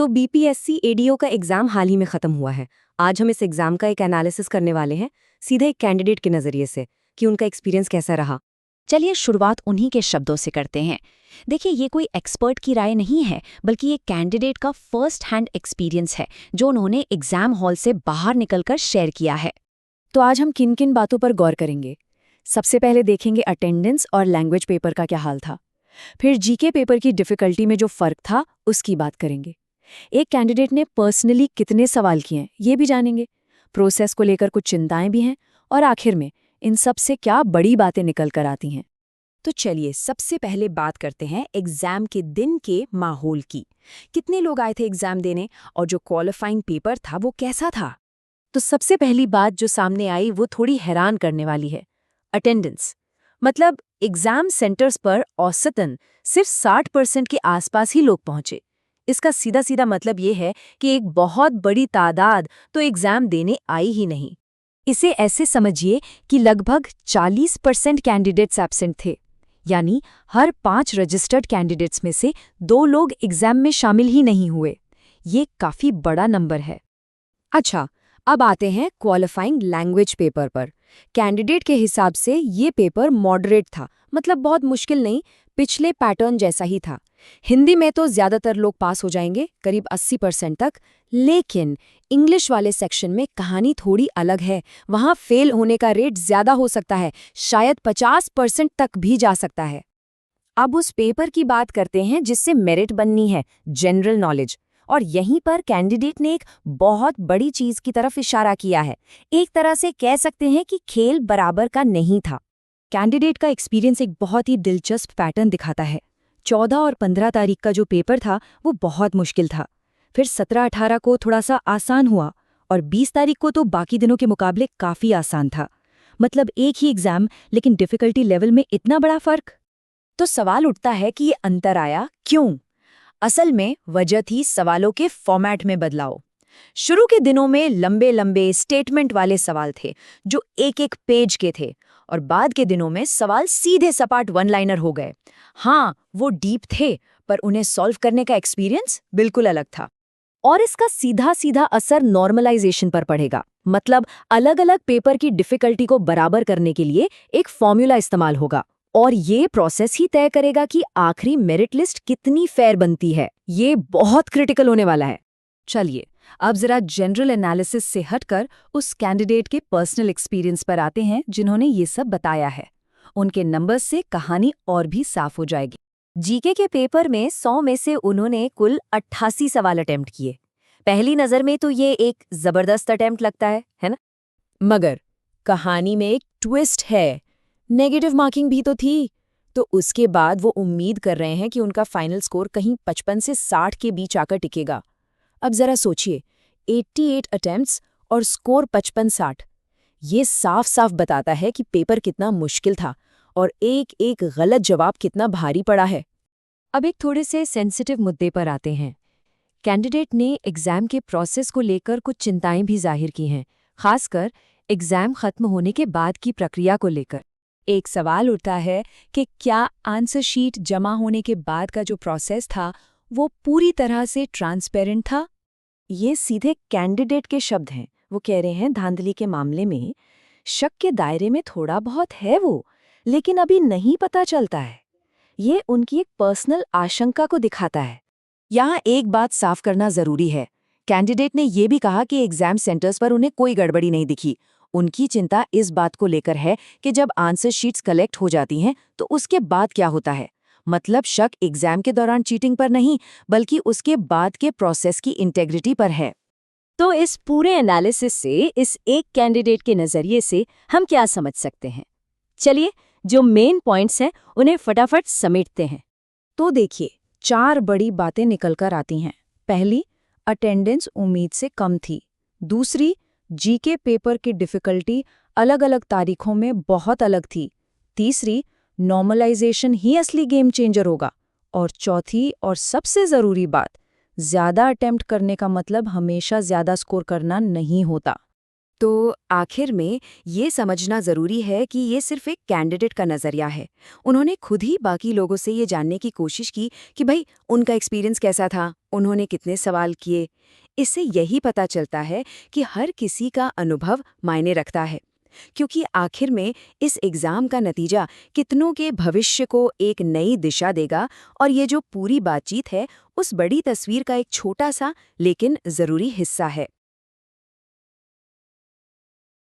तो BPSC ADO का exam हाल ही में खत्म हुआ है। आज हम इस एग्जाम का एक एनालिसिस करने वाले हैं, सीधे एक कैंडिडेट के नजरिए से कि उनका एक्सपीरियंस कैसा रहा। चलिए शुरुआत उन्हीं के शब्दों से करते हैं। देखिए, ये कोई एक्सपर्ट की राय नहीं है, बल्कि ये कैंडिडेट का फर्स्ट हैंड एक्सपीरियंस है जो उन्होंने एग्जाम हॉल से बाहर निकलकर शेयर किया है। तो आज हम किन किन बातों पर गौर करेंगे। सबसे पहले देखेंगे अटेंडेंस और लैंग्वेज पेपर का क्या हाल था। फिर जीके पेपर की डिफिकल्टी में जो फर्क था उसकी बात करेंगे। एक कैंडिडेट ने पर्सनली कितने सवाल किए हैं ये भी जानेंगे। प्रोसेस को लेकर कुछ चिंताएं भी हैं और आखिर में इन सब से क्या बड़ी बातें निकल कर आती हैं। तो चलिए सबसे पहले बात करते हैं एग्जाम के दिन के माहौल की। कितने लोग आए थे एग्जाम देने और जो क्वालिफाइंग पेपर था वो कैसा था? तो सबसे पहली बात जो सामने आई वो थोड़ी हैरान करने वाली है। अटेंडेंस। मतलब एग्जाम सेंटर्स पर औसतन सिर्फ 60% के आसपास ही लोग पहुंचे। इसका सीधा सीधा मतलब ये है कि एक बहुत बड़ी तादाद तो एग्जाम देने आई ही नहीं। इसे ऐसे समझिए कि लगभग 40% कैंडिडेट्स एब्सेंट थे, यानी हर 5 रजिस्टर्ड कैंडिडेट्स में से 2 लोग एग्जाम में शामिल ही नहीं हुए। ये काफी बड़ा नंबर है। अच्छा, अब आते हैं क्वालिफाइंग लैंग्वेज पेपर पर। कैंडिडेट के हिसाब से ये पेपर मॉडरेट था, मतलब बहुत मुश्किल नहीं, पिछले पैटर्न जैसा ही था। हिंदी में तो ज्यादातर लोग पास हो जाएंगे, करीब 80% तक। लेकिन इंग्लिश वाले सेक्शन में कहानी थोड़ी अलग है। वहां फेल होने का रेट ज्यादा हो सकता है, शायद 50% तक भी जा सकता है। अब उस पेपर की बात करते हैं जिससे मेरिट बननी है, जनरल नॉलेज। और यहीं पर कैंडिडेट ने एक बहुत बड़ी चीज की तरफ इशारा किया है। एक तरह से कह सकते हैं कि खेल बराबर का नहीं था। कैंडिडेट का एक्सपीरियंस एक बहुत ही दिलचस्प पैटर्न दिखाता है। 14 और 15 तारीख का जो पेपर था वो बहुत मुश्किल था। फिर 17-18 को थोड़ा सा आसान हुआ और 20 तारीख को तो बाकी दिनों के मुकाबले काफी आसान था। मतलब एक ही एग्जाम, लेकिन डिफिकल्टी लेवल में इतना बड़ा फर्क। तो सवाल उठता है कि ये अंतर आया क्यों? असल में वजह थी सवालों के फॉर्मेट में बदलाव। शुरू के दिनों में लंबे लंबे स्टेटमेंट वाले सवाल थे जो एक एक पेज के थे, और बाद के दिनों में सवाल सीधे सपाट वन लाइनर हो गए। हाँ, वो डीप थे, पर उन्हें सॉल्व करने का एक्सपीरियंस बिल्कुल अलग था। और इसका सीधा सीधा असर नॉर्मलाइजेशन पर पड़ेगा। मतलब अलग अलग पेपर की डिफिकल्टी को बराबर करने के लिए एक फॉर्मूला इस्तेमाल होगा, और ये प्रोसेस ही तय करेगा कि आखिरी मेरिट लिस्ट कितनी फेयर बनती है। ये बहुत क्रिटिकल होने वाला है। चलिए अब जरा जनरल एनालिसिस से हटकर उस कैंडिडेट के पर्सनल एक्सपीरियंस पर आते हैं जिन्होंने ये सब बताया है। उनके नंबर्स से कहानी और भी साफ हो जाएगी। जीके के पेपर में 100 में से उन्होंने कुल 88 सवाल अटेम्प्ट किए। पहली नजर में तो ये एक जबरदस्त अटेम्प्ट लगता है ना? मगर कहानी में एक ट्विस्ट है। नेगेटिव मार्किंग भी तो थी। तो उसके बाद वो उम्मीद कर रहे हैं कि उनका फाइनल स्कोर कहीं 55 से 60 के बीच आकर टिकेगा। अब जरा सोचिए, 88 अटेम्प्ट्स और स्कोर 55-60। ये साफ साफ बताता है कि पेपर कितना मुश्किल था और एक एक गलत जवाब कितना भारी पड़ा है। अब एक थोड़े से सेंसिटिव मुद्दे पर आते हैं। कैंडिडेट ने एग्जाम के प्रोसेस को लेकर कुछ चिंताएं भी जाहिर की हैं, खासकर एग्जाम खत्म होने के बाद की प्रक्रिया को लेकर। एक सवाल उठता है कि क्या आंसर शीट जमा होने के बाद का जो प्रोसेस था वो पूरी तरह से ट्रांसपेरेंट था? ये सीधे कैंडिडेट के शब्द हैं। वो कह रहे हैं धांधली के मामले में शक के दायरे में थोड़ा बहुत है वो, लेकिन अभी नहीं पता चलता है। ये उनकी एक पर्सनल आशंका को दिखाता है। यहाँ एक बात साफ करना जरूरी है। कैंडिडेट ने यह भी कहा कि एग्जाम सेंटर्स पर उन्हें कोई गड़बड़ी नहीं दिखी। उनकी चिंता इस बात को लेकर है कि जब आंसर शीट्स कलेक्ट हो जाती हैं तो उसके बाद क्या होता है। मतलब शक एग्जाम के दौरान चीटिंग पर नहीं, बल्कि उसके बाद के प्रोसेस की इंटेग्रिटी पर है। तो इस पूरे एनालिसिस से इस एक कैंडिडेट के नजरिए से हम क्या समझ सकते हैं? चलिए जो मेन पॉइंट्स हैं उन्हें फटाफट समेटते हैं। तो देखिए, 4 बड़ी बातें निकल कर आती हैं। पहली, अटेंडेंस उम्मीद से कम थी। दूसरी, जीके पेपर की डिफिकल्टी अलग अलग तारीखों में बहुत अलग थी। तीसरी, नॉर्मलाइजेशन ही असली गेम चेंजर होगा। और चौथी और सबसे ज़रूरी बात, ज़्यादा अटेम्प्ट करने का मतलब हमेशा ज़्यादा स्कोर करना नहीं होता। तो आखिर में ये समझना ज़रूरी है कि ये सिर्फ एक कैंडिडेट का नज़रिया है। उन्होंने खुद ही बाकी लोगों से ये जानने की कोशिश की कि भाई उनका एक्सपीरियंस कैसा था, उन्होंने कितने सवाल किए। इससे यही पता चलता है कि हर किसी का अनुभव मायने रखता है, क्योंकि आखिर में इस एग्ज़ाम का नतीजा कितनों के भविष्य को एक नई दिशा देगा और ये जो पूरी बातचीत है उस बड़ी तस्वीर का एक छोटा सा लेकिन ज़रूरी हिस्सा है।